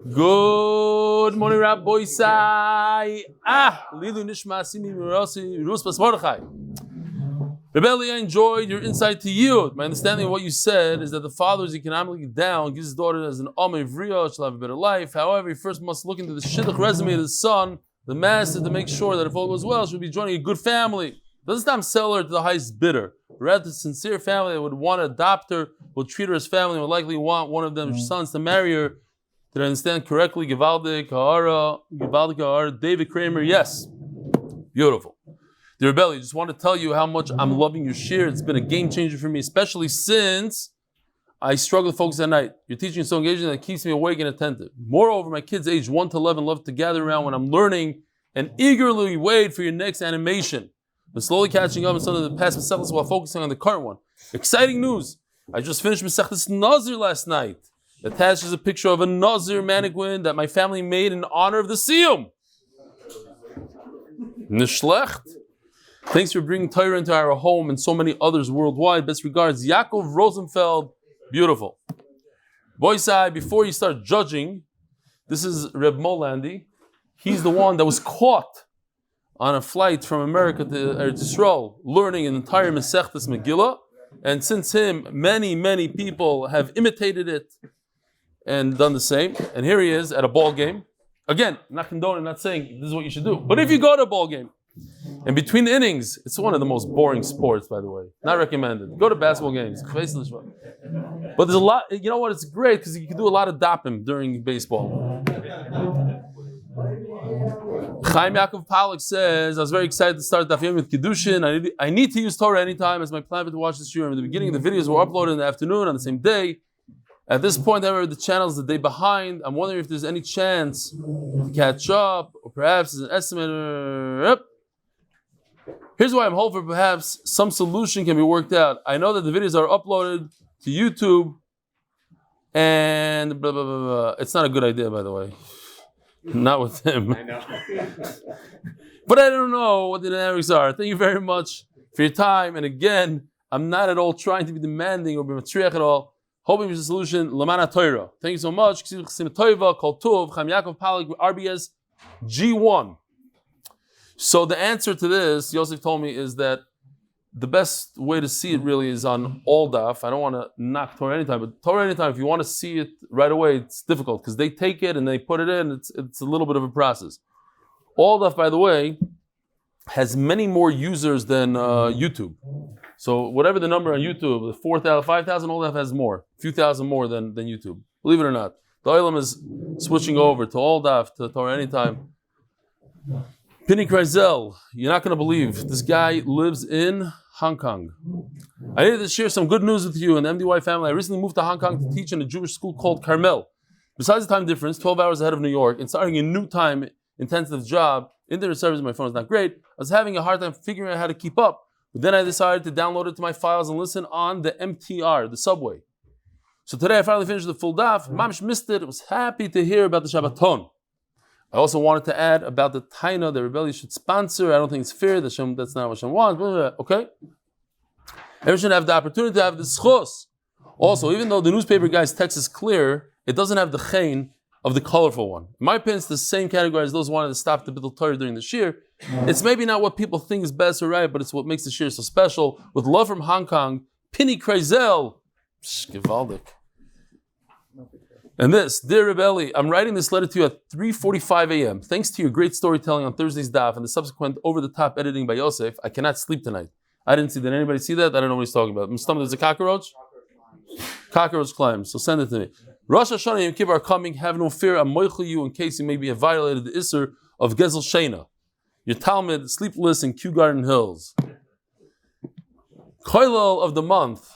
Good morning, Rabbi Boisai. Leilui Nishmat Simi Mirasi Rus Bas Mordechai. Reb Eli, I enjoyed your insight to Yud. My understanding of what you said is that the father is economically down, gives his daughter as an Avraham, she'll have a better life. However, he first must look into the shidduch resume of his son, the master, to make sure that if all goes well, she'll be joining a good family. Doesn't Tom sell her to the highest bidder. Rather, the sincere family that would want to adopt her, will treat her as family, and would likely want one of their sons to marry her. Did I understand correctly? Givaldik Ha'ara, David Kramer, yes. Beautiful. Dear Reb Eli, just want to tell you how much I'm loving your shir. It's been a game changer for me, especially since I struggle to focus at night. Your teaching is so engaging that it keeps me awake and attentive. Moreover, my kids aged 1 to 11 love to gather around when I'm learning and eagerly wait for your next animation. But slowly catching up on some of the past Masechtas while focusing on the current one. Exciting news! I just finished Masechtas Nazir last night. Attached is a picture of a Nazir mannequin that my family made in honor of the Siyum. Nishlecht. Thanks for bringing torah into our home and so many others worldwide. Best regards, Yaakov Rosenfeld. Beautiful. Boisai, before you start judging, this is Reb Molandi. He's the one that was caught on a flight from America to Eretz Yisrael, learning an entire Masechtas Megillah. And since him, many people have imitated it and done the same. And here he is at a ball game. Again, not condoning, not saying this is what you should do. But if you go to a ball game, and between innings, it's one of the most boring sports, by the way. Not recommended. Go to basketball games. But there's a lot, you know what, it's great because you can do a lot of dapim during baseball. Chaim Yaakov Palak says, I was very excited to start Daf Yomi with Kiddushin. I need to use Torah anytime as my plan to watch this year. In the beginning, the videos were uploaded in the afternoon on the same day. At this point, however, the channel is the day behind. I'm wondering if there's any chance to catch up, or perhaps as an estimate. Here's why I'm hoping perhaps some solution can be worked out. I know that the videos are uploaded to YouTube, and blah, blah, blah, blah. It's not a good idea, by the way. Not with him. I know. But I don't know what the dynamics are. Thank you very much for your time. And again, I'm not at all trying to be demanding or be matriach at all. Hoping there's a solution. Lamana Torah. Thank you so much. RBS G1. So the answer to this, Yosef told me, is that the best way to see it really is on all daf. I don't want to knock Torah anytime, but Torah anytime, if you want to see it right away, it's difficult because they take it and they put it in. It's a little bit of a process. All daf, by the way, has many more users than YouTube. So whatever the number on YouTube, the 4,000, 5,000, all daf has more, a few thousand more than YouTube. Believe it or not. The Olam is switching over to all daf, to Torah anytime. Penny Kreisel, you're not going to believe, this guy lives in Hong Kong. I needed to share some good news with you and the MDY family. I recently moved to Hong Kong to teach in a Jewish school called Carmel. Besides the time difference, 12 hours ahead of New York, and starting a new time intensive job, internet service on my phone is not great. I was having a hard time figuring out how to keep up. But then I decided to download it to my files and listen on the MTR, the subway. So today I finally finished the full daf. Mamish missed it. I was happy to hear about the Shabbaton. I also wanted to add about the taina that Reb Eli should sponsor. I don't think it's fair. That's not what Hashem wants. Okay? Everyone should have the opportunity to have the zechus. Also, even though the newspaper guy's text is clear, it doesn't have the chain of the colorful one. In my opinion, it's the same category as those who wanted to stop the B'tul Torah during the shir. It's maybe not what people think is best or right, but it's what makes the shir so special. With love from Hong Kong, Penny Kreisel. Givaldik. And this, dear Reb Eli, I'm writing this letter to you at 3:45 a.m. Thanks to your great storytelling on Thursday's daf and the subsequent over-the-top editing by Yosef, I cannot sleep tonight. I didn't see that. Anybody see that? I don't know what he's talking about. There's a cockroach? Cockroach climbs. So send it to me. Rosh Hashanah and Yom Kippur are coming. Have no fear. I'm moichel you in case you maybe have violated the Ester of Gezel Shena. Your Talmud, sleepless in Kew Garden Hills. Koilel of the month.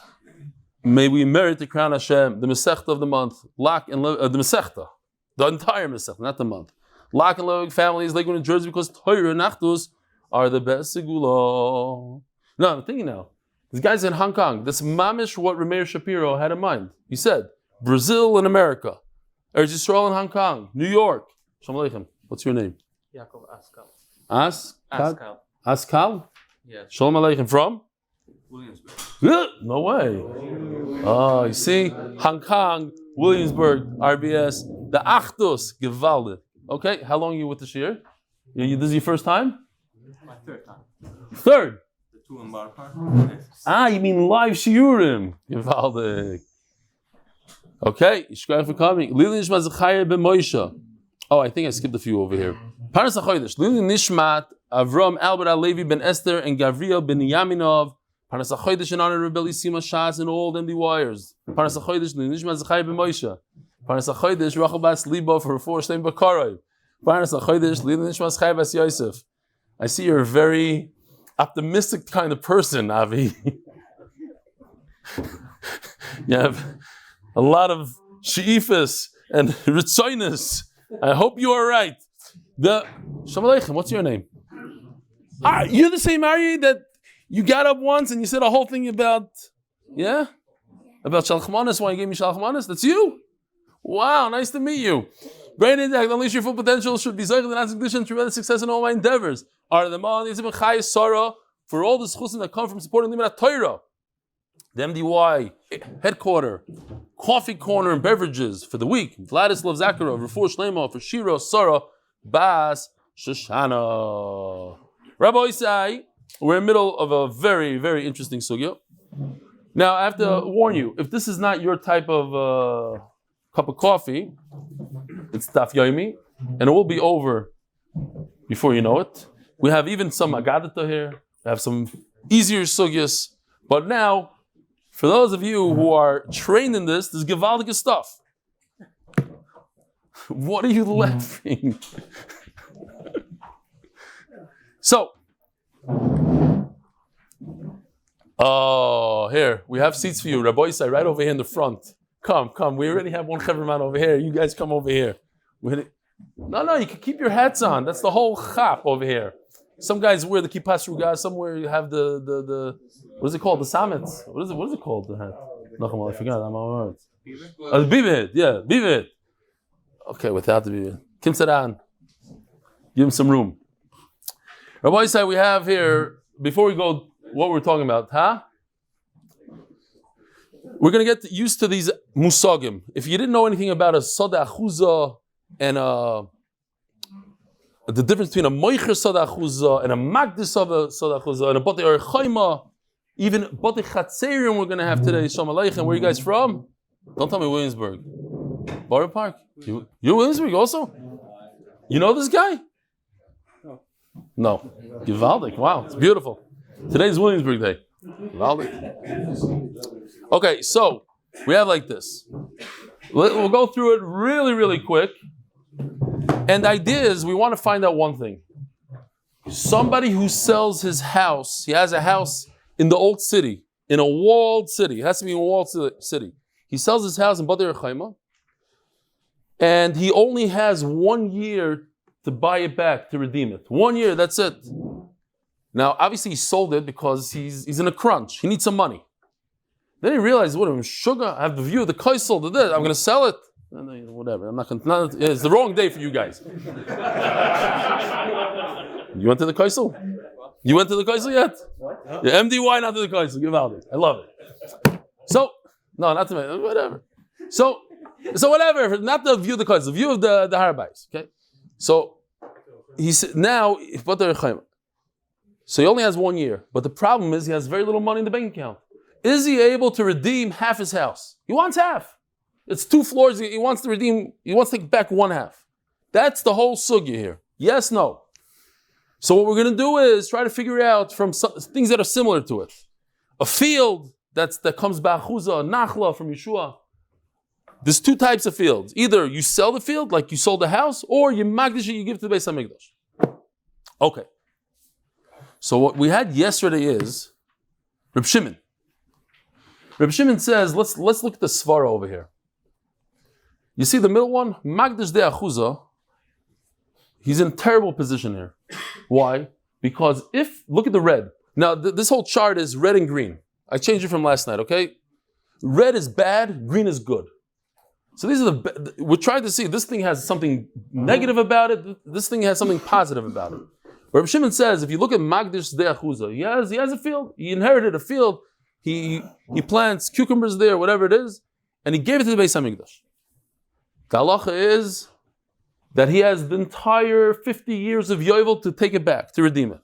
May we merit the crown Hashem, the Masechta of the month, the Masechta, the entire Masechta, not the month. Lak and Lebovic families, Lakewood NJ, because torah and achdus are the best segula. No, I'm thinking now. This guy's in Hong Kong. That's mamish what Rameir Shapiro had in mind. He said, Brazil and America, Eretz Yisrael and Hong Kong, New York. Shalom Aleichem. What's your name? Yaakov Askal. Askal? Yes. Shalom Aleichem. From? Williamsburg. No way. Oh, you see, Hong Kong, Williamsburg, RBS. The achdus, gewaldig. Okay, how long are you with the shir? This is your first time? My third time. Third? The two in Bar Park. You mean live shiurim. Gewaldig. Okay, Shkaya for coming. Leilui Nishmat Zechariah ben Moshe. Oh, I think I skipped a few over here. Paras HaChodesh. Leilui Nishmat, Avraham, Levi ben Ester, and Gavriel, Beniyaminov. Paras HaChodesh in honor of Reb Eli HaShas and all them wires. Paras HaChodesh, Leilui Nishmat Zechariah ben Moshe. Paras HaChodesh, Rochel bas Leba for Refuah Shelemah Bakaroi. Paras HaChodesh, Leilui Nishmat Zechariah bas Yosef. I see you're a very optimistic kind of person, Avi. You have a lot of she'ifas and ritzoinus. I hope you are right. Shalom Aleichem, what's your name? You're the same Ari that you got up once and you said a whole thing about, about Shalchmanis, why you gave me Shalchmanis? That's you? Wow, nice to meet you. Brain intact, unleash your full potential, should be zechus and Kiddushin, tremendous success in all my endeavors. Are the man for all the zechus that come from supporting Nishmat torah. The MDY headquarter, coffee corner and beverages for the week. Vladislav Zakharov, Refuah Shelemah for Shira, Sarah, Bas, Shoshana. Rabbi Isai, we're in the middle of a very, very interesting sugya. Now, I have to warn you, if this is not your type of cup of coffee, it's Daf Yomi, and it will be over before you know it. We have even some Agadata here, we have some easier sugyas, but now, for those of you who are trained in this is gewaldige stuff. What are you laughing? So, here, we have seats for you. Rabbi Isai, right over here in the front. Come. We already have one Chaverman over here. You guys come over here. No, you can keep your hats on. That's the whole chap over here. Some guys wear the kippas rugas. Somewhere you have the what is it called? The samets. What is it called? The hat. I forgot. I'm all right. The bivit. Yeah, bivit. Okay, without the bivit. Kim Saran. Give him some room. Rabbi said we have here, before we go, what we're talking about, We're going to get used to these musagim. If you didn't know anything about a soda achuza and the difference between a moicher soda achuza and a magdis soda achuza and a botei orchaima, even botei chatzerim we're going to have today. Shalom Aleichem. Where are you guys from? Don't tell me Williamsburg. Borough Park. You're Williamsburg also? You know this guy? No. Gewaldig. Wow, it's beautiful. Today's Williamsburg Day. Gewaldig. Okay, so we have like this. We'll go through it really, really quick. And the idea is we want to find out one thing. Somebody who sells his house, he has a house in the old city, in a walled city. It has to be a walled city. He sells his house in Botei Rechaima, and he only has 1 year to buy it back, to redeem it. 1 year, that's it. Now, obviously he sold it because he's in a crunch. He needs some money. Then he realized, what, I'm sugar, I have the view of the kaisel, I'm going to sell it. Whatever, I'm not going to, it's the wrong day for you guys. You went to the kaisel? You went to the kaisel yet? What? No. Yeah, MDY, not to the kaisel, give out it. I love it. So, no, not to me, whatever. So whatever, not the view of the kaisel, the view of the Harabais, okay? So, he said, now, so he only has 1 year, but the problem is he has very little money in the bank account. Is he able to redeem half his house? He wants half. It's 2 floors. He wants to take back 1/2. That's the whole sugya here. Yes, no. So what we're going to do is try to figure out from things that are similar to it. A field that comes ba'achuza, nachla from Yeshua. There's 2 types of fields. Either you sell the field, like you sold the house, or you magdish it, you give it to the Beis HaMikdash. Okay. So what we had yesterday is Reb Shimon. Reb Shimon says, let's look at the svara over here. You see the middle one? Magdish de achuza. He's in a terrible position here. Why? Because look at the red. Now, this whole chart is red and green. I changed it from last night, okay? Red is bad, green is good. So these are we're trying to see, this thing has something negative about it, this thing has something positive about it. Reb Shimon says, if you look at Magdish de achuza, he has a field. He inherited a field. He plants cucumbers there, whatever it is. and he gave it to the Beis Hamikdash. The halacha is that he has the entire 50 years of Yovel to take it back, to redeem it.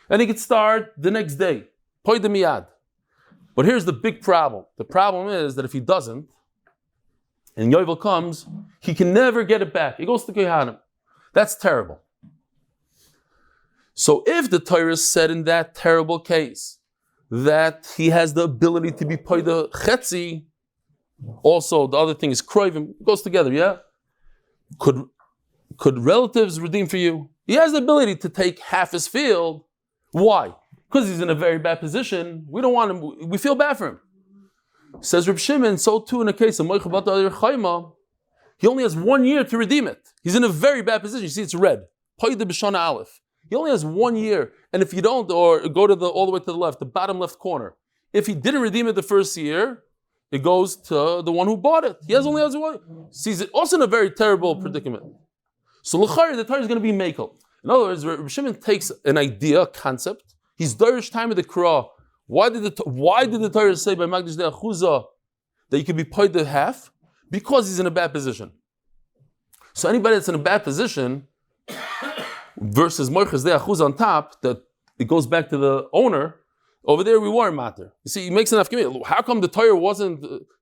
And he could start the next day. Poi de miyad. But here's the big problem. The problem is that if he doesn't, and Yovel comes, he can never get it back. It goes to Kohanim. That's terrible. So if the Torah said in that terrible case that he has the ability to be poi de chetzi, also the other thing is kroivim, it goes together, yeah? Could relatives redeem for you? He has the ability to take half his field. Why? Because he's in a very bad position. We don't want him, we feel bad for him. Says Reb Shimon, so too in a case of Moicha Bata Chayma, he only has 1 year to redeem it. He's in a very bad position. You see, it's red. Paida B'Shana Aleph. He only has 1 year. And if you don't, or go to all the way to the left, the bottom left corner, if he didn't redeem it the first year, it goes to the one who bought it. He only has 1 year. Sees it also in a very terrible predicament. So l'chari, the Torah is going to be mekel. In other words, Reb Shimon takes an idea, a concept. He's darish time of the Qur'an. Why did the Torah say by Magdish de Achuza that you could be paid the half? Because he's in a bad position. So anybody that's in a bad position versus Moichas de Achuza on top, that it goes back to the owner. Over there we weren't matter. You see, he makes an afkimit. How come the Torah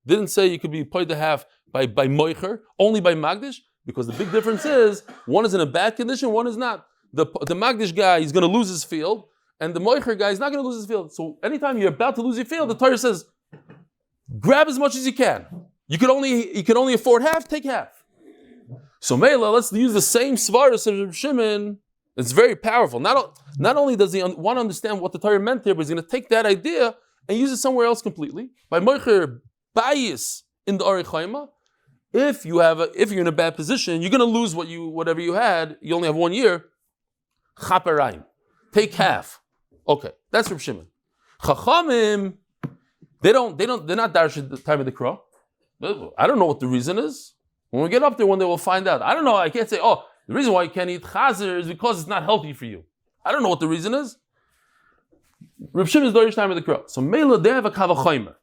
didn't say you could be paid the half by Moicher, only by Magdish? Because the big difference is one is in a bad condition, one is not. The Magdish guy is going to lose his field. And the Moicher guy is not going to lose his field. So anytime you're about to lose your field, the Torah says, grab as much as you can. You can only afford half, take half. So Mela, let's use the same svaras of Reb Shimon. It's very powerful. Not only does he want to understand what the Torah meant here, but he's going to take that idea and use it somewhere else completely. By Moicher bias in the Arei Chayma, if you're in a bad position, you're going to lose whatever you had. You only have 1 year. Chaperayim, take half. Okay, that's Reb Shimon. Chachamim, they're not darish at the time of the crow. I don't know what the reason is. When we get up there one day, we'll find out. I don't know. I can't say, the reason why you can't eat chazer is because it's not healthy for you. I don't know what the reason is. Reb Shimon is darish time of the crow. So Mela, they have a kavachaymer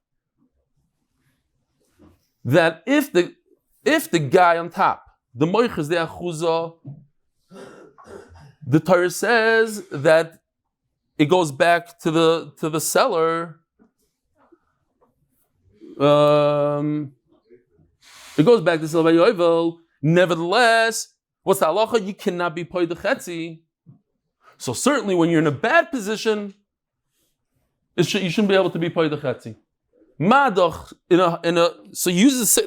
that if the guy on top, the moichas de achuza, the Torah says that it goes back to the seller. It goes back to Silva Yovel. Nevertheless, what's the halacha? You cannot be paid the chetzi. So certainly, when you're in a bad position, you shouldn't be able to be paid the chetzi. Madoch so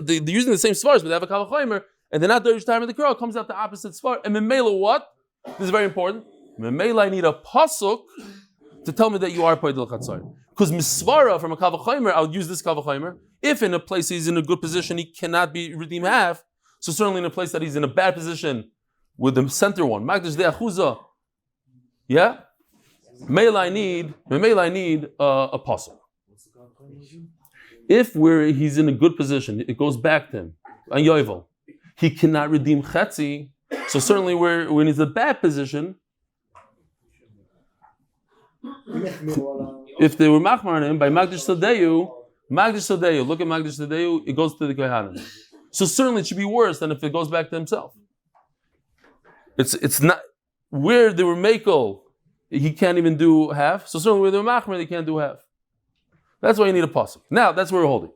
they're using the same svars, but they have a kavachaymer, and they're not the time of the crowd. Comes out the opposite svar. And memela what? This is very important. Memela, I need a pasuk to tell me that you are paid the chatzar. Because misvara from a kavachaymer, I'll use this kavachaymer. If in a place he's in a good position, he cannot be redeemed half. So certainly in a place that he's in a bad position with the center one, magdish de achuza, yeah. Memela, I need a pasuk. If he's in a good position, it goes back to him. And Yovel, he cannot redeem chetzi. So certainly when he's in a bad position, if they were machmar on him by Magdish Sadeyu, look at Magdish Sadeyu, it goes to the Kohanim. So certainly it should be worse than if it goes back to himself. It's not where they were makel, he can't even do half. So certainly where they were machmar, they can't do half. That's why you need a pasuk. Now that's where we're holding.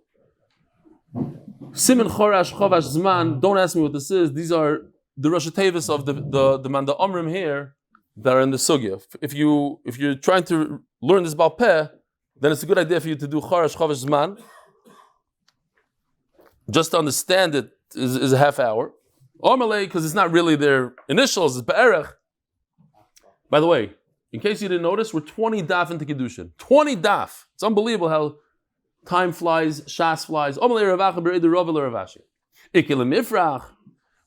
Simen Chorash Chovash Zman. Don't ask me what this is. These are the Rosh Tevis of the Manda Omrim here that are in the sugya. If you're trying to learn this about peh, then it's a good idea for you to do Chorash Chovash Zman. Just to understand it is a half hour. Omalei, because it's not really their initials, it's Be'erech. By the way, in case you didn't notice, we're 20 daf into Kiddushin. 20 daf. It's unbelievable how time flies, Shas flies. Omalei Ravacha Be'edu Rochel Ravashi. Ikele Mifrach.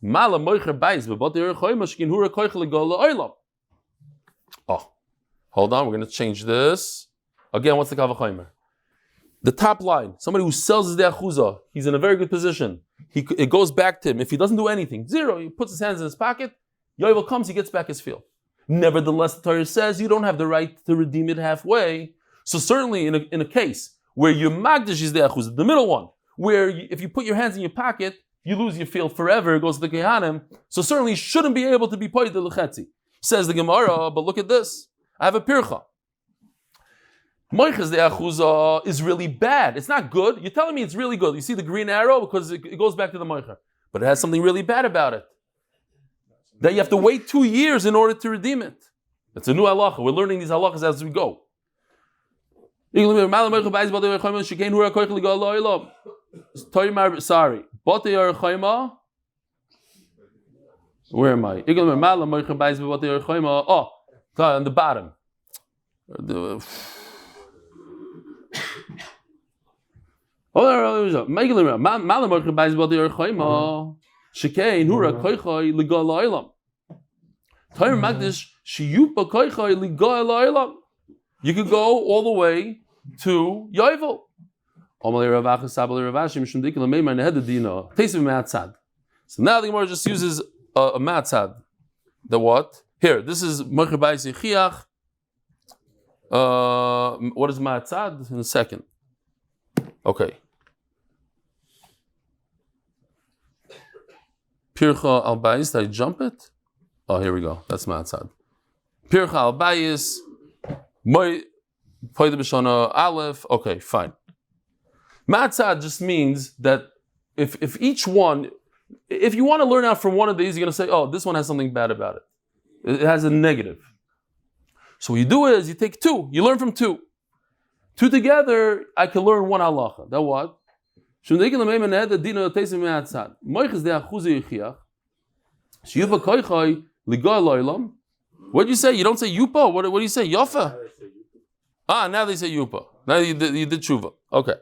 Mala Moicher Beis. Bebot Yer Choyma Shkin Hura Koichel Gola Oilam. Hold on, we're going to change this. Again, what's the kavachaymer? The top line, somebody who sells his de'achuza, he's in a very good position. It goes back to him. If he doesn't do anything, zero, he puts his hands in his pocket, Yovel comes, he gets back his field. Nevertheless, the Torah says you don't have the right to redeem it halfway. So certainly in a case where your magdish is de'achuza, the middle one, where if you put your hands in your pocket, you lose your field forever. It goes to the Kehanim. So certainly shouldn't be able to be paid the lechetzi. Says the Gemara, but look at this. I have a pircha. Moiches de achuza is really bad. It's not good. You're telling me it's really good. You see the green arrow because it goes back to the moicher. But it has something really bad about it. That you have to wait 2 years in order to redeem it. It's a new halacha. We're learning these halachas as we go. Sorry. Where am I? Oh, on the bottom. You could go all the way to Yovel. So now the Gemara just uses a matzad. The what? Here, this is Motzei Shabbos. What is matzad? In a second. Okay. Pircha al Beis, did I jump it? Oh, here we go. That's matzad. Pircha al Beis, Moy Poide B'Shana Aleph. Okay, fine. Matzad just means that if each one, if you want to learn out from one of these, you're going to say, oh, this one has something bad about it. It has a negative. So what you do is you take two. You learn from two. Two together, I can learn one halacha. That what? What do you say? You don't say yupa? What do you say? Yofa? Now they say yupa. Now you did tshuva. Okay.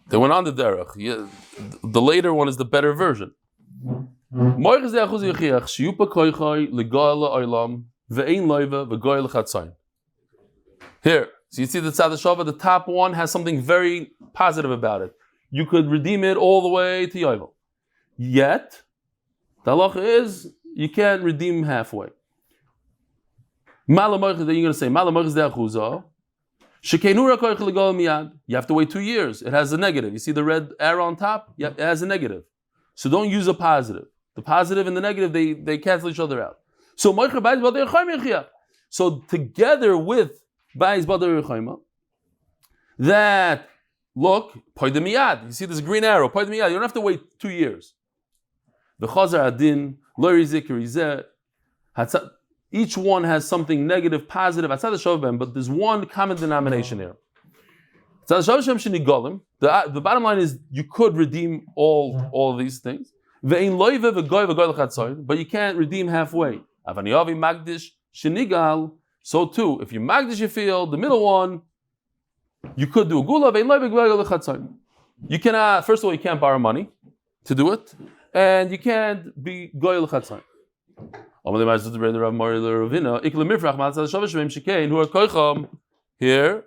They went on the derech. Yeah, the later one is the better version. Here, so you see the Tzad Shava, the top one has something very positive about it. You could redeem it all the way to Yovel. Yet, the halacha is you can't redeem halfway. Then you're going to say, you have to wait 2 years. It has a negative. You see the red arrow on top? Yeah, it has a negative. So don't use a positive. The positive and the negative, they cancel each other out. So together with Bais Badar Yechaima, that, look, Poidemiyad, you see this green arrow, Poidemiyad, you don't have to wait 2 years. The Chazar Adin, Lori Zikri, each one has something negative, positive, but there's one common denomination here. The bottom line is you could redeem all of these things. But you can't redeem halfway. So too, if you magdish your field, the middle one, you could do a gula. You cannot, first of all, you can't borrow money to do it, and you can't be goyel chatzon. Here,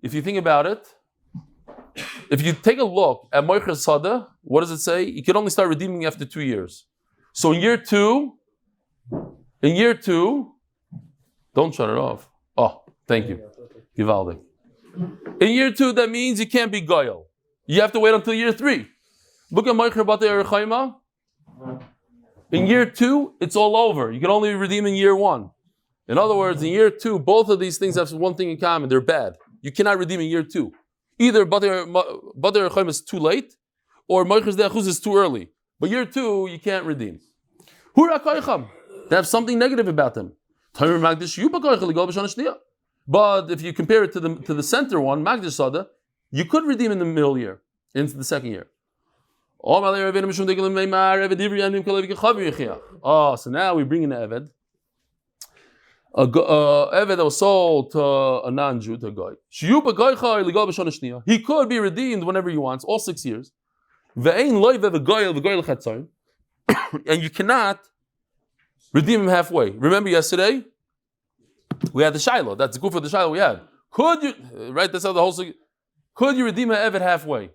if you think about it, if you take a look at Moicher Sada, what does it say? You can only start redeeming after 2 years. So in year two, don't shut it off. Oh, thank you. Givaldi. In year 2, that means you can't be goyel. You have to wait until year 3. Look at Moicher Batei Rechaima. In year 2, it's all over. You can only redeem in year 1. In other words, in year 2, both of these things have one thing in common. They're bad. You cannot redeem in year 2. Either Batei Rechaima is too late, or Moicher Zechus is too early. But year 2, you can't redeem. They have something negative about them. But if you compare it to the center one, Magdish Sada, you could redeem in the middle year, into the second year. Oh, so now we bring in the Eved. Eved that was sold to a non-Jew, to a guy. He could be redeemed whenever he wants, all 6 years. And you cannot redeem him halfway. Remember yesterday? We had the Shiloh. That's the goof of the Shiloh we had. Could you, right? That's how the whole thing. Could you redeem an Eved halfway?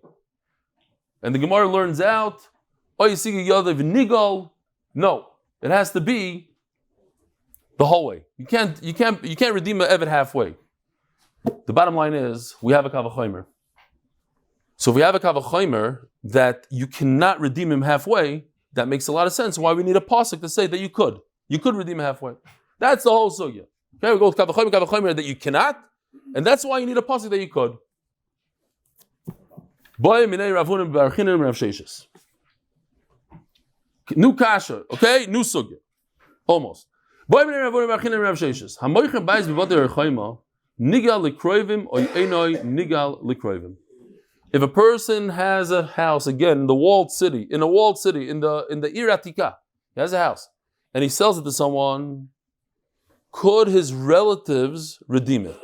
And the Gemara learns out, oh, you see Yodav Nigal. No, it has to be the whole way. You can't redeem an Eved halfway. The bottom line is, we have a kavachomer. So if we have a kavachomer that you cannot redeem him halfway, that makes a lot of sense why we need a pasuk to say that you could. You could redeem him halfway. That's the whole sugya. Okay, we go with kavachomer that you cannot, and that's why you need a pasuk that you could. New kasha, okay? New sugya. Almost. If a person has a house, again, in a walled city, in the Iratika, he has a house, and he sells it to someone, could his relatives redeem it?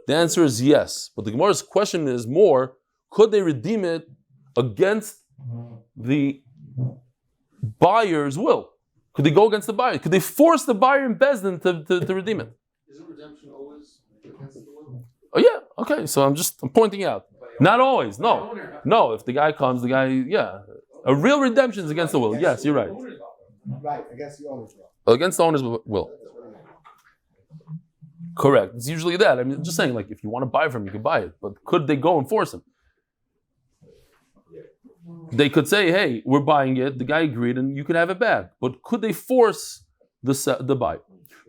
The answer is yes. But the Gemara's question is more, could they redeem it against the buyer's will? Could they go against the buyer? Could they force the buyer in Bezdin to redeem it? Isn't redemption always against the will? Oh yeah, okay, so I'm pointing out. Not always, no. No, if the guy comes, a real redemption is against the will. Yes, you're right. Right, against the owner's will. Against the owner's will. Correct. It's usually that. I mean, just saying, like, if you want to buy from him, you can buy it. But could they go and force him? They could say, hey, we're buying it, the guy agreed, and you can have it back. But could they force the buy?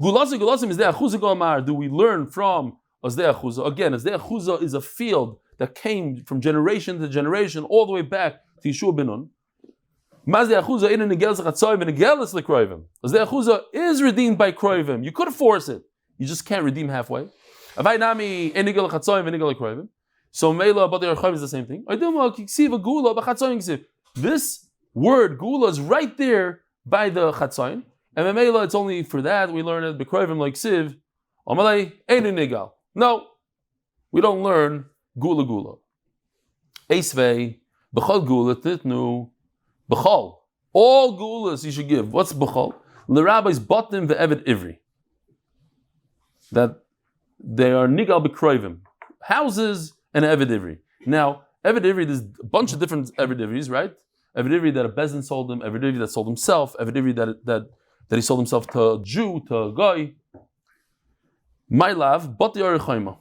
Gulasim is the achuzah gomar. Do we learn from Azdei achuzah? Again, Azdei achuzah is a field that came from generation to generation, all the way back to Yeshua ben Nun. Mazdei achuzah in negel zachatzoyim and negelis lekroivim. Azdei achuzah is redeemed by kroivim. You could force it. You just can't redeem halfway. Avay nami en negel zachatzoyim and negel lekroivim. So Mela B'dei Archayim is the same thing. This word gula is right there by the chatzayin, and Mela it's only for that we learn it b'kroivim like siv. Amalei einu nigal. No, we don't learn gula. Eisvei b'chol gula titnu b'chol. All gulas you should give. What's b'chol? The rabbis batim ve'eved ivri. That they are nigal b'kroivim. Houses and Eved Ivri. Now, Eved Ivri, there's a bunch of different Eved Ivris, right? Eved Ivri that a Bezin sold him, Eved Ivri that sold himself, Eved Ivri that he sold himself to a Jew, to a guy. My love, but the Arichayma.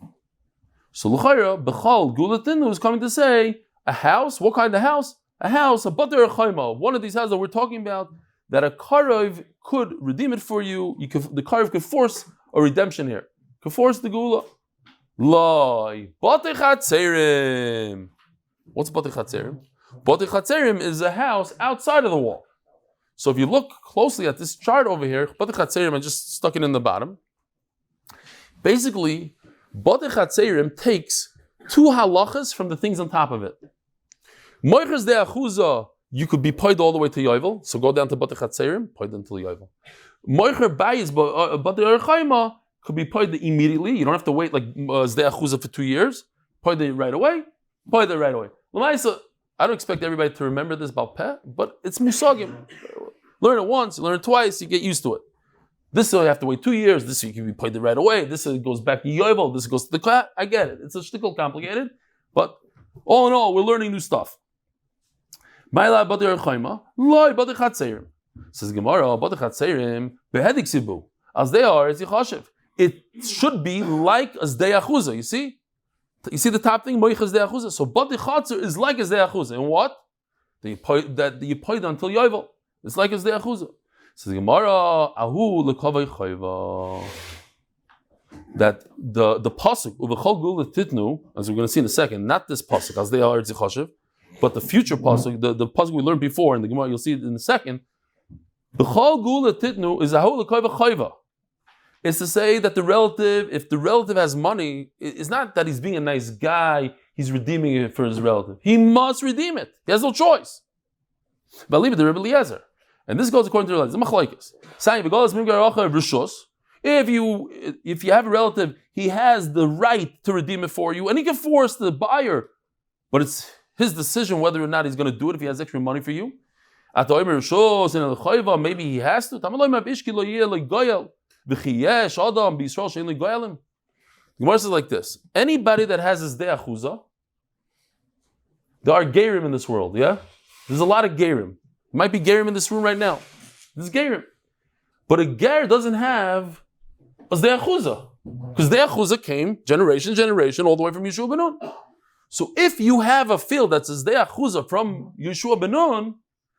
So L'chayra, Bechal, Gulatinu is coming to say, a house, what kind of house? A house, a but the Arichayma. One of these houses that we're talking about, that a Karov could redeem it for you. The Karov could force a redemption here. Could force the Gula. Loi, Batei Chatzerim. What's Batei Chatzerim? Batei Chatzerim is a house outside of the wall. So if you look closely at this chart over here, Batei Chatzerim, I just stuck it in the bottom. Basically, Batei Chatzerim takes two halachas from the things on top of it. Moichers de Achuza, you could be paid all the way to Yovel, so go down to Batei Chatzerim, paid until Yovel. Moicher Beis, Batei Archayma, could be paid immediately. You don't have to wait like Zdei Achuzah for 2 years. Paid it right away. Paid it right away. L'maisa, I don't expect everybody to remember this about peh, but it's musagim. Learn it once, learn it twice, you get used to it. This you have to wait 2 years. This you can be paid it right away. This goes back to Yovel. This goes to the class. I get it. It's a shtickle complicated, but all in all, we're learning new stuff. Ma'ila Batei Archayma, Loi Batei Chatzerim. Says Gemara, Batei Chatzerim behedik sibu. As they are, it's yichashiv. It should be like a Zdei Achuzah, you see? You see the top thing? Moich Zdei Achuzah. So Batei Chatzer is like a Zdei Achuzah. And what? That you paid until Yovel. It's like a Zdei Achuzah. Says Gemara, Ahu lekavei chayva. That the pasuk, Uvechol Gula Titnu, as we're going to see in a second, not this pasuk, as they are Zichashiv, but the future pasuk, the pasuk we learned before in the Gemara, you'll see it in a second. Bechol Gula Titnu is Ahu lekavei chayva. Is to say that if the relative has money, it's not that he's being a nice guy, he's redeeming it for his relative. He must redeem it. He has no choice. But leave it to Reb Eliezer. And this goes according to the machlokes. If you have a relative, he has the right to redeem it for you, and he can force the buyer. But it's his decision whether or not he's going to do it if he has extra money for you. Maybe he has to. The Gemara says like this: anybody that has his Zdei Achuzah, there are gerim in this world, yeah? There's a lot of gerim. There might be gerim in this room right now. There's gerim. But a ger doesn't have a Zdei Achuzah. Because the achuzah came generation, all the way from Yeshua ben Nun. So if you have a field that says the achuzah from Yeshua ben Nun,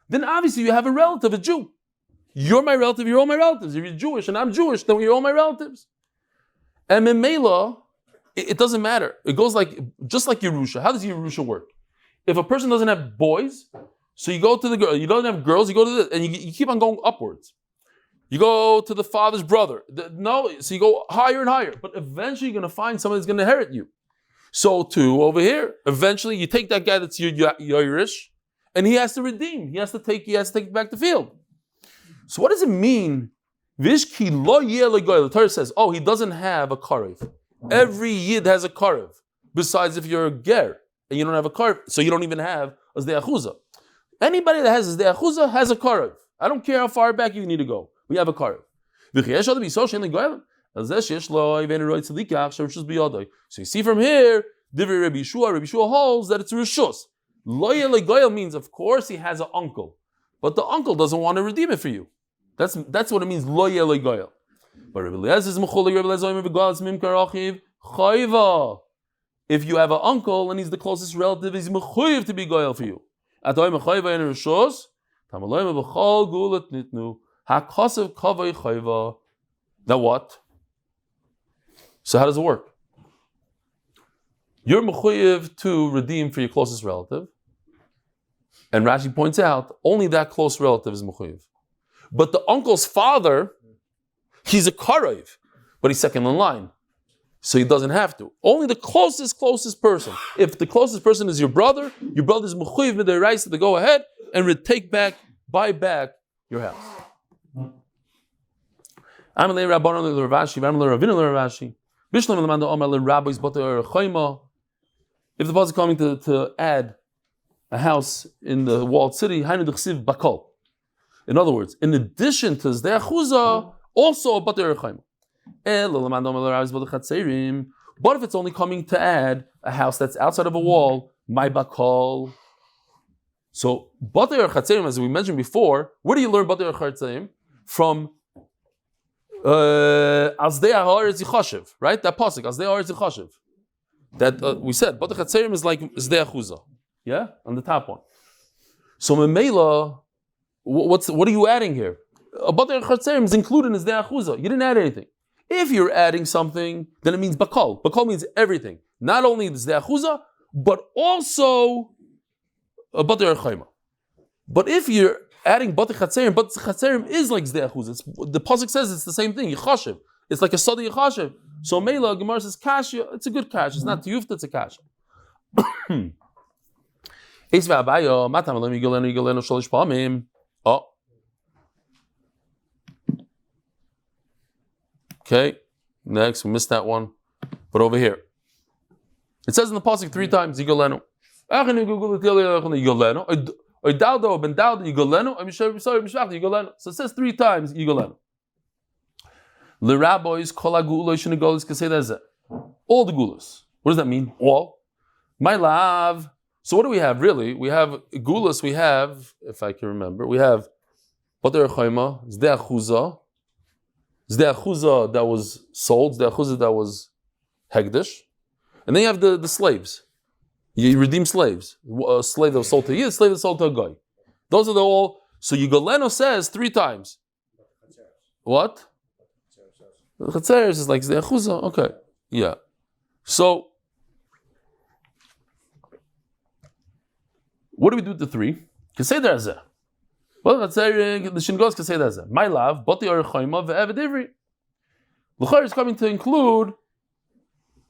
then obviously you have a relative, a Jew. You're my relative, you're all my relatives. If you're Jewish and I'm Jewish, then you're all my relatives. And in Mela, it doesn't matter. It goes just like Yerusha. How does Yerusha work? If a person doesn't have boys, so you go to the girl, you don't have girls, you go to this, and you keep on going upwards. You go to the father's brother. So you go higher and higher. But eventually you're going to find somebody that's going to inherit you. So too, over here, eventually you take that guy that's Irish, and he has to redeem. He has to take back the field. So what does it mean? Vishki lo the Torah says, he doesn't have a karev. Every yid has a karev. Besides if you're a ger, and you don't have a karev, so you don't even have a zdei achuzah. Anybody that has a zdei achuzah has a karev. I don't care how far back you need to go. We have a karev. So you see from here, Reb Yeshua holds that it's rishus. Lo yele means, of course, he has an uncle, but the uncle doesn't want to redeem it for you. That's what it means. Lo yele goyel. But Reb Eliezer is mechulik. Reb Eliezer is mimkar achiv chayva. If you have an uncle and he's the closest relative, he's mechuyev to be goyel for you. Atoy mechayva in rishus. Tamaloyim b'chol gulat nitnu. HaKosev kavay chayva. Now what? So how does it work? You're mechuyev to redeem for your closest relative. And Rashi points out, only that close relative is mechuyev. But the uncle's father, he's a karev, but he's second in line. So he doesn't have to. Only the closest person. If the closest person is your brother's mechuyev mid'oraisa to go ahead and buy back your house. If the pasuk is coming to add a house in the walled city, in other words, in addition to zdei achuzah, also a batei rechaima. But if it's only coming to add a house that's outside of a wall, my bakol. So batei chatzerim, as we mentioned before, where do you learn batei chatzerim? From Azdei ha'aretz yichashiv, right? That pasuk, Azdei ha'aretz yichashiv. That we said, batei chatzerim is like zdei achuzah. Yeah, on the top one. So memela, what are you adding here? Batei chatzerim is included in zdei achuzah. You didn't add anything. If you're adding something, then it means bakal. Bakal means everything. Not only the zdei achuzah, but also a batei rechaima. But if you're adding batei chatzerim is like zdei achuzah. The pasuk says it's the same thing. Yichashiv. It's like a sadi yichashiv. So Mela Gemara says kasha. It's a good kasha. It's not tiyufta. It's a kasha. Okay. Next, we missed that one. But over here, it says in the pasuk 3 times Yigolenu. So it says 3 times Yigolenu. The rabbis all the gulas. What does that mean? All. My love. So what do we have really? We have gulas. We have, if I can remember, we have batei rechaima, zdei achuzah that was sold, zdei achuzah that was hegdish, and then you have the slaves. You redeem slaves. A slave that was sold to you, a slave that was sold to a guy. Those are the all. So Yigoleno says 3 times. What? Chatzeres is like zdei achuzah. Okay, yeah. So what do we do with the 3? Kasei derzeh. Well, let's say the Shingos kasei derzeh. My love, batei rechaima ve'eved ivri. L'chayr is coming to include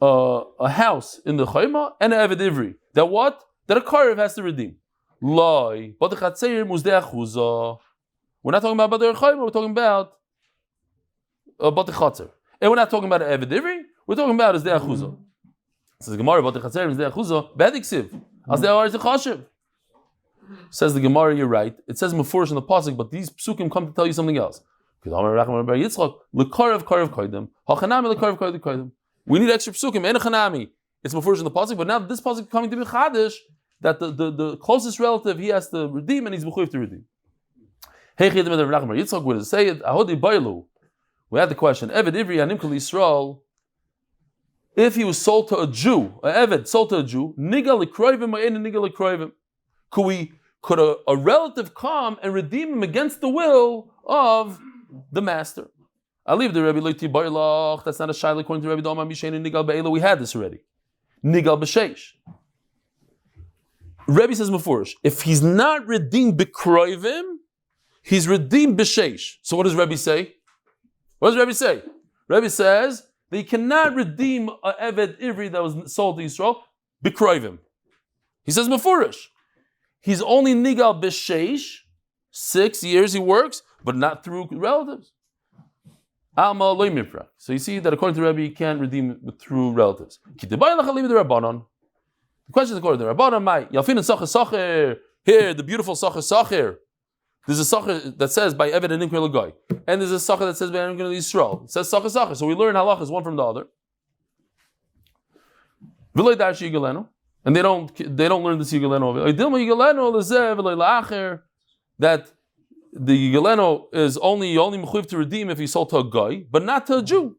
a house in the chayma and an eved ivri. That what? That a karev has to redeem. Loi, batei chatzerim uzdei achuzah. We're not talking about batei rechaima. We're talking about batei chatzer. And we're not talking about an eved ivri. We're talking about uzdei achuzah. Says the Gemara, batei chatzerim uzdei achuzah. Bad iksiv. Azdei ha'aretz yichashiv. Says the Gemara, you're right. It says mefurish in the pasuk, but these psukim come to tell you something else. We need extra psukim. It's mefurish in the pasuk, but now this pasuk coming to be chadish that the closest relative he has to redeem and he's mechuyev to redeem. Where does it say it? We had the question. Eved ivri anim kol Yisrael if he was sold to a Jew, an Eved sold to a Jew, nigal l'kroivim or ain't nigal l'kroivim? Could a relative come and redeem him against the will of the master? I leave the Rebbe Leiti Bailach. That's not a shaila according to Rebbe Doma Mishain and Nigal Be'ela. We had this already. Nigal B'sheish. Rebbe says Mefurish, if he's not redeemed b'kroivim, he's redeemed b'sheish. So what does Rebbe say? What does Rebbe say? Rebbe says that you cannot redeem a Eved Ivri that was sold to Yisrael b'kroivim. He says Mefurish. He's only nigal b'sheish, 6 years he works, but not through relatives. Alma loy mifra. So you see that according to Rebbe, you can't redeem through relatives. The question is according to the Rabbanon, Yalfin and Sacher. Here, the beautiful Sacher. There's a Sacher that says by Eved and Nimker L'Goy. And there's a Sacher that says by Nimker Yisrael. It says Sacher. So we learn halachas one from the other. And they don't learn the Yigaleno. That the Yigaleno is only mechuyev to redeem if he's sold to a guy, but not to a Jew.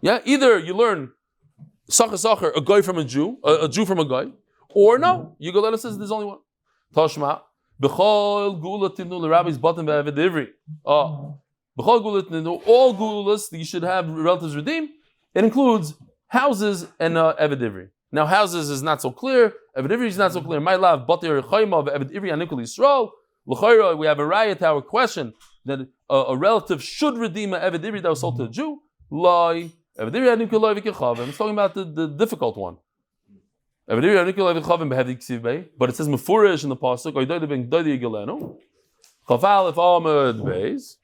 Yeah, either you learn Sacher, a guy from a Jew from a guy, or no. Yigaleno says there's only one. Tashma, b'chol gulatinu l'rabbis batan be'eved ivri. B'chol gulatinu, all gulas that you should have relatives redeem. It includes houses and eved ivri. Now houses is not so clear. Eved ivri is not so clear. My love, batir chayma eved ivri anikol Yisrael. L'chayra, we have a riot to our question that a relative should redeem an eved ivri that was sold to a Jew. Lie. It's talking about the difficult one. But it says Mefurish in the pasuk. If Amud Beis,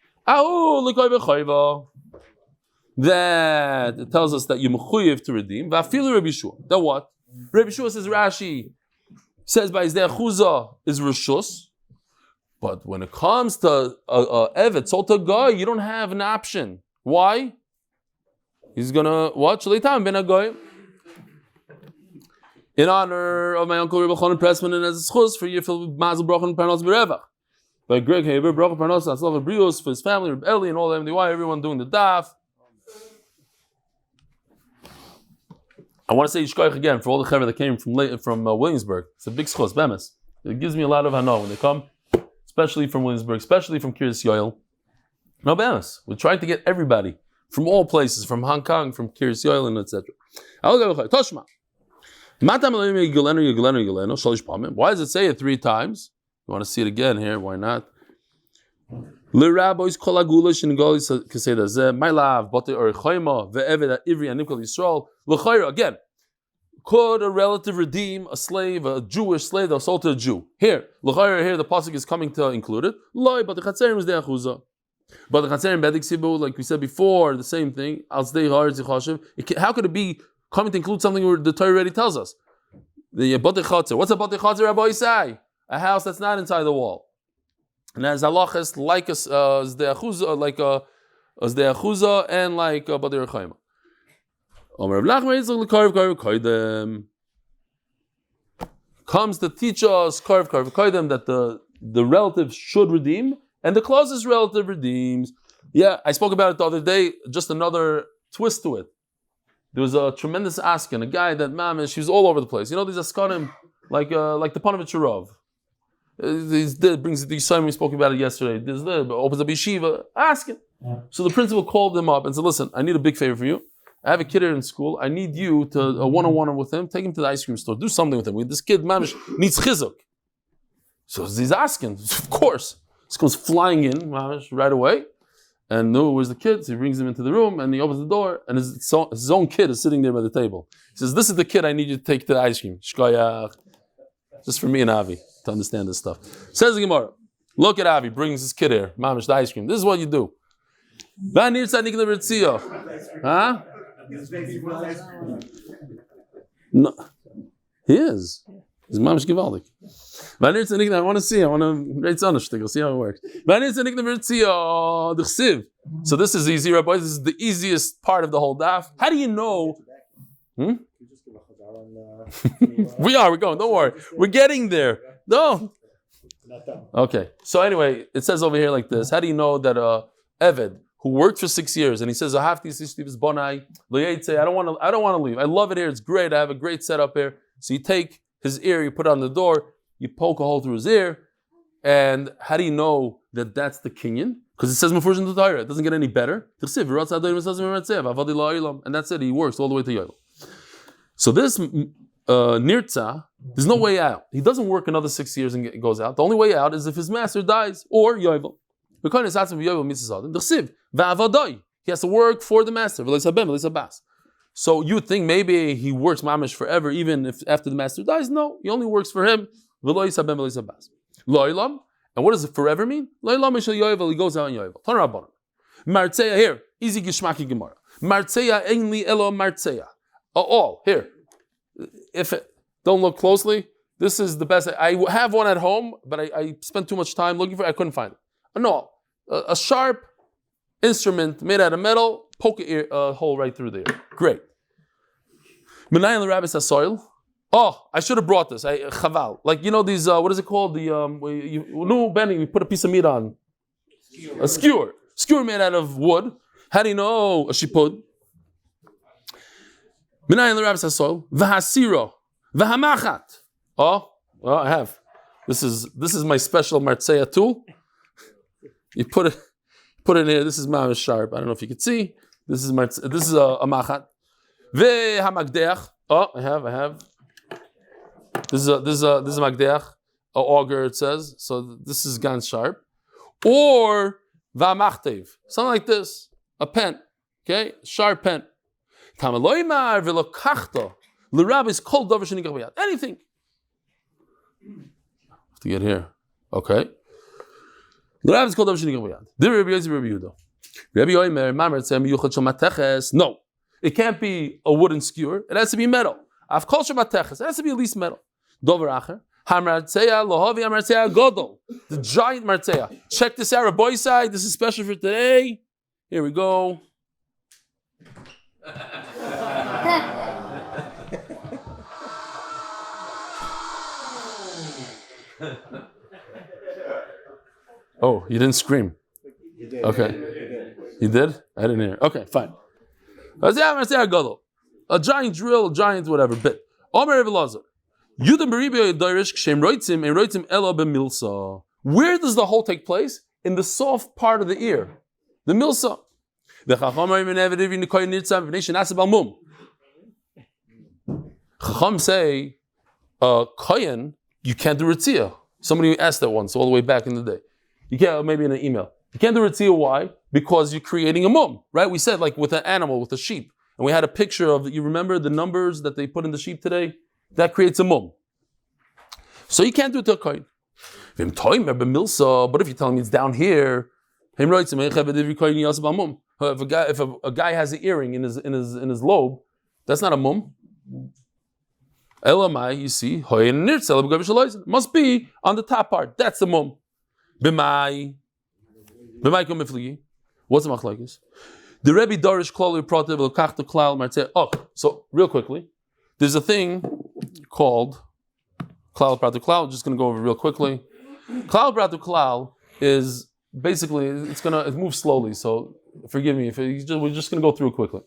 that it tells us that you mechuyev to redeem. That what? Rabbi Shua says Rashi says by his zechus is reshus. But when it comes to evet sold to a guy, you don't have an option. Why? He's gonna watch Leitam ben Agoy. In honor of my uncle Reb Elchanan Pressman and as zechus for you filled with Mazel bracha and parnos berevach. By Greg Haber, bracha parnos aslav brios for his family, Reb Eli and all them. Why everyone doing the daf? I want to say Yishkoich again for all the chaver that came from Williamsburg. It's a big zechus, bemes. It gives me a lot of hana when they come, especially from Williamsburg, especially from Kiryas Yoel. No bemes. We're trying to get everybody from all places, from Hong Kong, from Kiryas Yoel, and etc. Toshma. Why does it say it 3 times? You want to see it again here? Why not? My love, again. Could a relative redeem a slave, a Jewish slave that was sold to a Jew? Here the pasuk is coming to include it. But the chatzerim is the achdus. But the chatzerim bedik sibu, like we said before, the same thing. How could it be coming to include something where the Torah already tells us? The batei chatzer. What's a batei chatzer, Rabbi Isai? A house that's not inside the wall. And as halachas like the achdus, as the achdus and like batei rechaima. Comes to teach us that the relative should redeem and the closest relative redeems. Yeah, I spoke about it the other day. Just another twist to it. There was a tremendous asking, a guy that mamish, he was all over the place. You know these askanim like the Panovich Rav. Brings the Siyum, we spoke about it yesterday. Opens up yeshiva asking. So the principal called him up and said, "Listen, I need a big favor from you. I have a kid here in school. I need you to a one-on-one with him. Take him to the ice cream store. Do something with him. This kid, mamish, needs chizuk." So he's asking, of course. This comes flying in, mamish, right away. And no, where's the kid? So he brings him into the room and he opens the door and his own kid is sitting there by the table. He says, "This is the kid I need you to take to the ice cream. Shkoyach." Just for me and Avi to understand this stuff. Says the Gemara, look at Avi, brings his kid here, mamish, the ice cream. This is what you do. Huh? No, he is. He's mamish givaldik. I want to see. I want to write sonashtig. See how it works. So this is easy, Rabbi. This is the easiest part of the whole daf. How do you know? We're going. Don't worry. We're getting there. No. Okay. So anyway, it says over here like this. How do you know that Eved who worked for 6 years, and he says, I don't want to leave. I love it here. It's great. I have a great setup here. So you take his ear, you put it on the door, you poke a hole through his ear, and how do you know that that's the kinyan? Because it says in the torah. It doesn't get any better. And that's it. He works all the way to Yoel. So this nirtza, there's no way out. He doesn't work another 6 years and goes out. The only way out is if his master dies or Yoel. He has to work for the master. So you would think maybe he works mamish forever, even if after the master dies. No, he only works for him. And what does it forever mean? He goes out in Yovel. Martzeya here, easy gishmaki gemara. Martzeya ainli elo martzeya. All here. If it, don't look closely, this is the best. I have one at home, but I spent too much time looking for it. I couldn't find it. No, a sharp instrument made out of metal, poke a hole right through there. Great. Menayin l'rabbis hasoil. Oh, I should have brought this. Chaval. Like, you know these, what is it called? Benny, we put a piece of meat on. A skewer. Skewer made out of wood. How do you know a shipud? Menayin l'rabbis hasoil. V'hasiro. V'hamachat. Oh, well, I have. This is my special martzeya tool. You put it in here. This is mamish sharp. I don't know if you can see. This is a machat. Ve'hamagdeach. Oh, I have. This is a magdeach, a auger. It says so. This is gan sharp, or va'machtev, something like this, a pen. Okay, sharp pen. Tamaloymar v'lokachta l'rabbis kol davar shenikach b'yad. Anything. Have to get here. Okay. L'rabbis kol davar shenikach b'yad. Dir Rabbi Yosef Rabbi Yehuda. Rabbi Yomer Mamar tzem yuchad shel mateches. No, it can't be a wooden skewer. It has to be metal. I've called shel mateches. It has to be at least metal. Dover acher. Hamartzeya lohavi hamartzeya godol. The giant martzeya. Check this out, boy side. This is special for today. Here we go. Oh, you didn't scream. Okay. You did? I didn't hear. Okay, fine. A giant drill, a giant whatever bit. Omer Reb Elazar. Where does the hole take place? In the soft part of the ear, the milsa. Chacham say, kohen, you can't do ritzia. Somebody asked that once all the way back in the day. You can't, maybe in an email. You can't do ritzia. Why? Because you're creating a mum, right? We said like with an animal, with a sheep, and we had a picture of. You remember the numbers that they put in the sheep today? That creates a mum. So you can't do it to a kohen. But if you're telling me it's down here, if a guy has an earring in his lobe, that's not a mum. Elamai, you see, must be on the top part. That's the mum. What's the machlokes? The Rebbe Darish Klal Prativ L'Kachta Klal Martzeh. Oh, so real quickly, there's a thing called Klal Prativ Klal. I'm just going to go over real quickly. Klal Prativ Klal is basically it moves slowly. So forgive me we're just going to go through it quickly.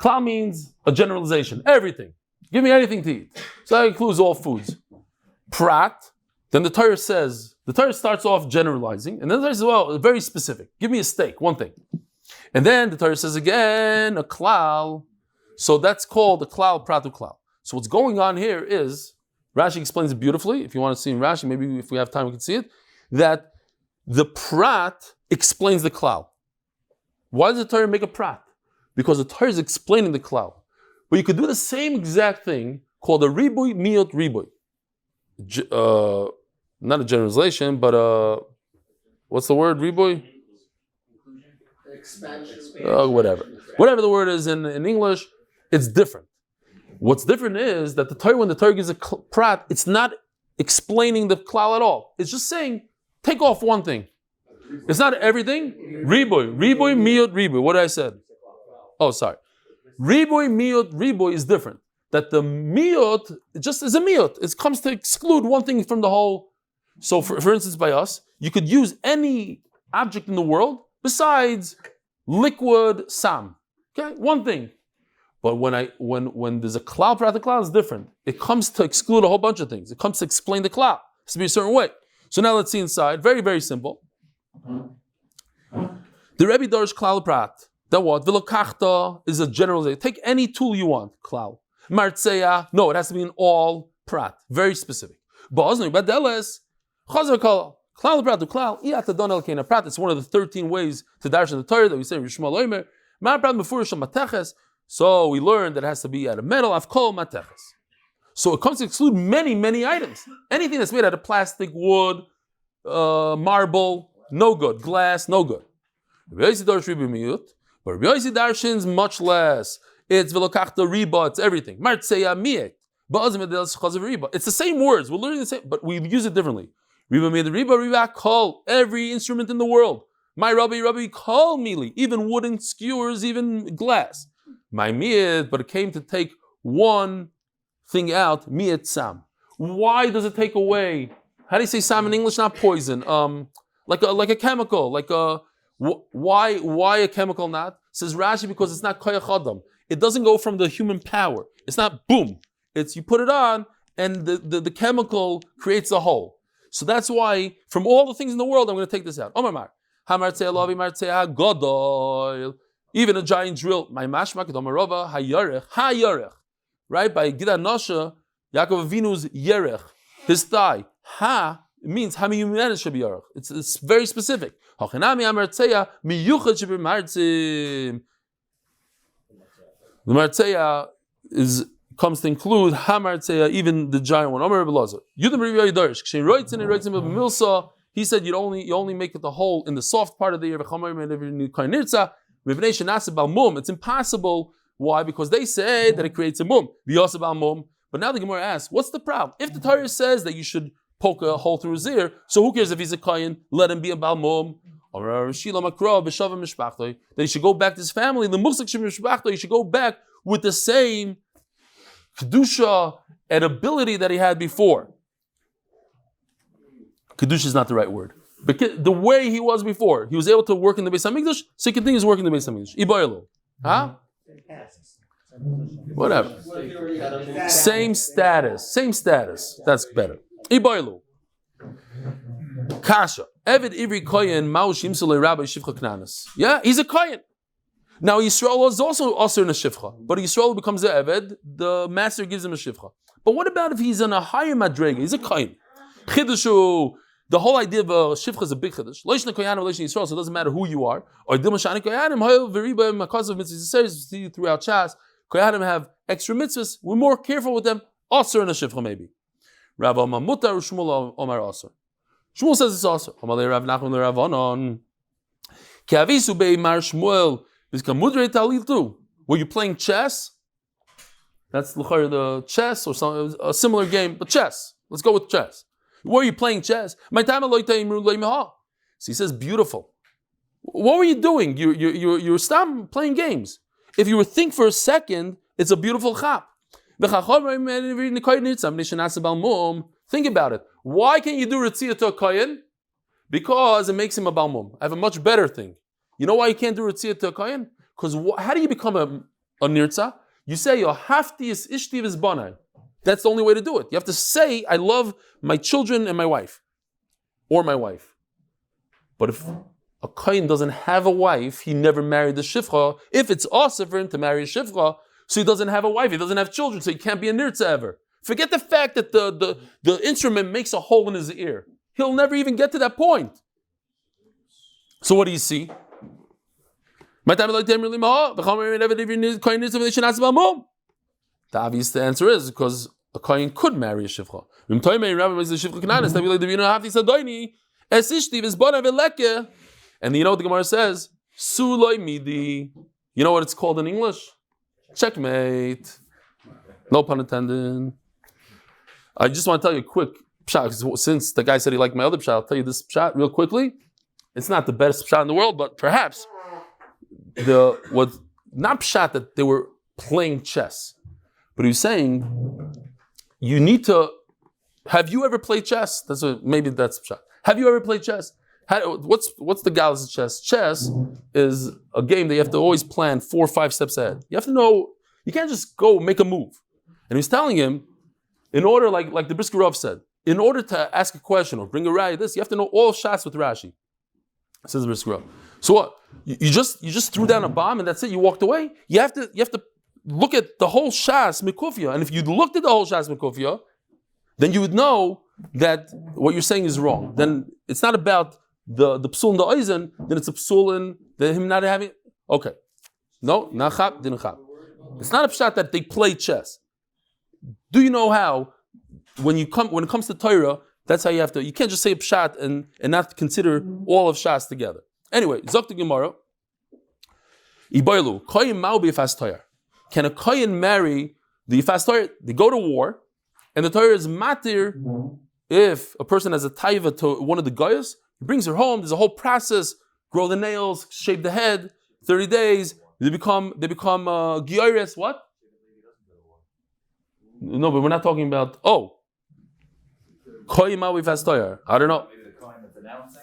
Klal means a generalization, everything. Give me anything to eat. So that includes all foods. Prat. Then the Torah starts off generalizing, and then the Torah says, well, very specific. Give me a steak, one thing. And then the Torah says again, a klal. So that's called a klal, pratu klal. So what's going on here is, Rashi explains it beautifully. If you want to see in Rashi, maybe if we have time we can see it, that the prat explains the klal. Why does the Torah make a prat? Because the Torah is explaining the klal. But you could do the same exact thing called a riboy miyot riboy. Not a generalization, but what's the word? Riboy? Expansion. Whatever. Whatever the word is in English, it's different. What's different is that when the Torah gives a prat, it's not explaining the klal at all. It's just saying, take off one thing. It's not everything. Riboy, miyot, riboy. What did I say? Oh, sorry. Riboy, miyot, riboy is different. That the miyot just is a miyot. It comes to exclude one thing from the whole. So for instance, by us, you could use any object in the world besides liquid sam. Okay, one thing. But when there's a klal prat, the klal is different. It comes to exclude a whole bunch of things. It comes to explain the klal. It has to be a certain way. So now let's see inside. Very, very simple. The Rebbe Darsh klal prat. Then what? Vilokachta is a generalization. Take any tool you want. Klal. Martzeya. No, it has to be an all prat. Very specific. Ba'ozni badeles. Chazar kol. Klal prat to klal. Iyatadon el kein prat. It's one of the 13 ways to darshan the Torah that we say Rishma loimer. Mar prat mefurish mateches. So we learned that it has to be out of metal, avkol mateches. So it comes to exclude many, many items. Anything that's made out of plastic, wood, marble, no good. Glass, no good. But Rabbi Yossi darshins much less. It's velokachta riba, it's everything. Martzeya miet. It's the same words. We're learning the same, but we use it differently. Riba made riba kol. Every instrument in the world. My Rabbi kol mili. Even wooden skewers, even glass. My miyat, but it came to take one thing out, miyat sam. Why does it take away? How do you say sam in English? Not poison. Like a chemical. Why a chemical not? Says Rashi, because it's not koyach adam. It doesn't go from the human power. It's not boom. It's you put it on and the chemical creates a hole. So that's why from all the things in the world, I'm going to take this out. Omar Mar. Hamartzei lovi martzei godol. Even a giant drill, my mashmak domarova hayarech, right? By Gida Nosha, Yaakov Avinu's yerech, his thigh. Ha means hamiyumenes shabiyarech. It's very specific. Hachanami amartzeya miyuchad shabimartzim. The martzeya comes to include hamartzeya, even the giant one. Omer Belazar. Yudam Revi Yidarish. Kshen roitzin milsa. He said you only make it the hole in the soft part of the ear. It's impossible. Why? Because they say that it creates a mum. But now the Gemara asks, what's the problem? If the Torah says that you should poke a hole through his ear, so who cares if he's a kohen? Let him be a bal mum. That he should go back to his family. The musik he should go back with the same kedusha and ability that he had before. Kiddushin is not the right word. But the way he was before, he was able to work in the Beis Hamikdash, so he continues working in the Beis Hamikdash. Ibaylo. Huh? Whatever. Same status. That's better. Ibaylo. Kasha. Eved Ivri Koyen Maushim Sulei Rabbi Shivcha Knanis. Yeah, he's a Koyen. Now Yisrael is also in a Shivcha. But Yisrael becomes the Eved, the master gives him a Shivcha. But what about if he's in a higher Madrega? He's a Koyen. Chidushu. The whole idea of a shivcha is a big chiddush. Leishna koyanim, leishna Yisrael, so it doesn't matter who you are. Or dimashani koyanim, hoyel v'riba makazav mitzvahs. See throughout HaShas, koyanim have extra mitzvahs. We're more careful with them. Aser in a shivcha maybe. Rav Omar mutar Shmuel Omar aser. Shmuel says it's aser. Amalei Rav Nachman Rav Anon. Ki avisu beimar Shmuel v'zkamudrei talil too. Were you playing chess? That's the chess or some a similar game, but chess. Let's go with chess. Were you playing chess? So he says, beautiful. What were you doing? You were stopping playing games. If you were think for a second, it's a beautiful chap. Think about it. Why can't you do Ritziyah to a Kohen? Because it makes him a Balmum. I have a much better thing. You know why you can't do Ritziyah to a Kohen? Because how do you become a Nirtza? You say, your hafti is ishti v'zbanai. That's the only way to do it. You have to say, I love my children and my wife. Or my wife. But if a kohen doesn't have a wife, he never married the shivcha. If it's also for him to marry a shivcha, so he doesn't have a wife, he doesn't have children, so he can't be a nirtza ever. Forget the fact that the instrument makes a hole in his ear. He'll never even get to that point. So what do you see? The obvious answer is because a kohen could marry a shivcha. And you know what the Gemara says? Suloi midi. You know what it's called in English? Checkmate. No pun intended. I just want to tell you a quick pshat. Since the guy said he liked my other pshat, I'll tell you this pshat real quickly. It's not the best pshat in the world, but perhaps not pshat that they were playing chess. But he's saying, you need to. Have you ever played chess? Maybe that's pshat. Have you ever played chess? What's the galus of chess? Chess is a game that you have to always plan 4 or 5 steps ahead. You have to know, you can't just go make a move. And he's telling him, in order, like the Brisker Rav said, in order to ask a question or bring a raya, you have to know all shots with Rashi. Says the Brisker Rav. So what? You just threw down a bomb and that's it. You walked away. You have to look at the whole shas mikufia. And if you looked at the whole shas mikufia, then you would know that what you're saying is wrong. Then it's not about the psul and the oizen. Then it's a psul and him not having. Okay, no, nachab didn't chab. It's not a pshat that they play chess. Do you know how? When it comes to Torah, that's how you have to. You can't just say a pshat and not consider all of shas together. Anyway, Zok the Gemara. Ibaylu koyin mau b'yifas Torah. Can a koyin marry the yifas Torah? They go to war, and the Torah is matir. If a person has a taiva to one of the goyas, he brings her home. There's a whole process: grow the nails, shape the head. 30 days, they become giyores. What? No, but we're not talking about koyin mau b'yifas Torah. I don't know. Maybe the kohen that's announcing.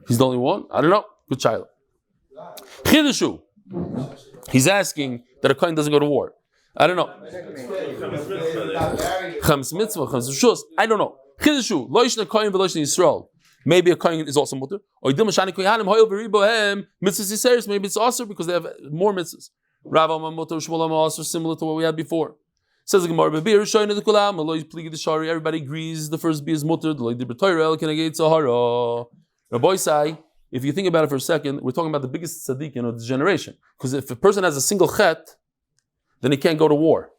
He's the only one? I don't know. Good child. Kiddushin. He's asking that a kohen doesn't go to war. I don't know. Chams mitzvah, chams shus. I don't know. Kiddushin. Lo yishna kohen v'lo yishna Yisrael. Maybe a kohen is also mutter. Or yidil mashani kohanim hoyel v'ribohem mitzvahs yiseris. Maybe it's also because they have more mitzvahs. Rav Amam mutter Shmuel Amam also similar to what we had before. Says the Gemara, everybody agrees the first beer is mutter. Rabbi say, if you think about it for a second, we're talking about the biggest tzaddikin of the generation. Because if a person has a single chet, then he can't go to war.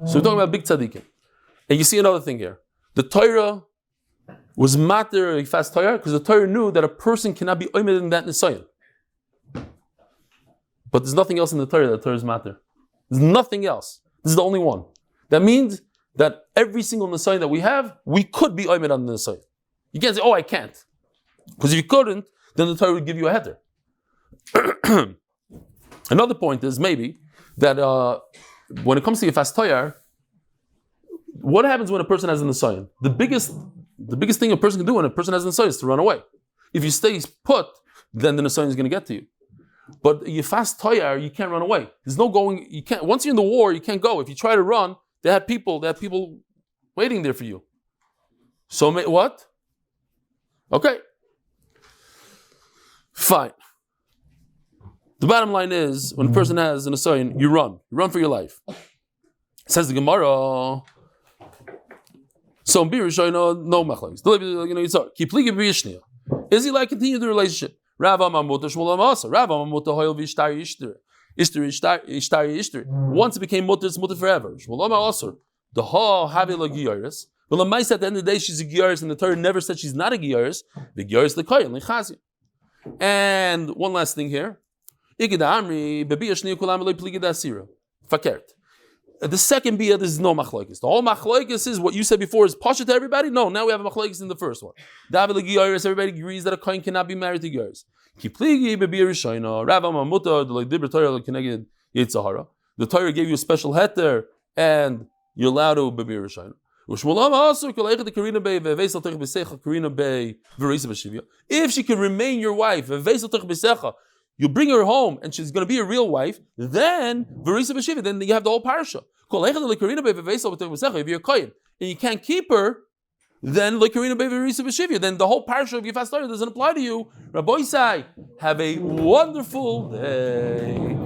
So we're talking about big tzaddikin. And you see another thing here. The Torah was matter a fast Torah because the Torah knew that a person cannot be oimed in that nisayon. But there's nothing else in the Torah that Torah is matter. There's nothing else. This is the only one. That means that every single nisayon that we have, we could be oimed on the nisayon. You can't say, I can't. Because if you couldn't, then the Torah would give you a heter. Another point is maybe that when it comes to Yifas Toyar, what happens when a person has an nisayon? The biggest thing a person can do when a person has an nisayon is to run away. If you stay put, then the nisayon is going to get to you. But Yifas Toyar, you can't run away. There's no going. You can't. Once you're in the war, you can't go. If you try to run, they have people waiting there for you. So what? Okay. Fine. The bottom line is, when a person has an nisayon, you run for your life. Says the Gemara. So in Birushaina, no machlokes. Is he like continue the relationship? Rav Amamut Shmuel Amasa. Rav Amamut Hoyel Vishtari Ishtar. Once it became mutter, it's mutter forever. Shmuel Amasa. The ha havila giyaris. But the mice at the end of the day, she's a giyaris, and the Torah never said she's not a giyaris. The giyaris the kohen lechazi. And one last thing here. The second biyah, there is no machlokes. The whole machlokes is what you said before is pasha to everybody. No, now we have a machlokes in the first one. Everybody agrees that a kohen cannot be married to giyaris. The Torah gave you a special heter, and you're allowed to be b'bir if she can remain your wife, you bring her home and she's going to be a real wife, then you have the whole parasha. If you're a kohen and you can't keep her, then the whole parasha of Yifas Torah doesn't apply to you. Rabbi Isai, have a wonderful day.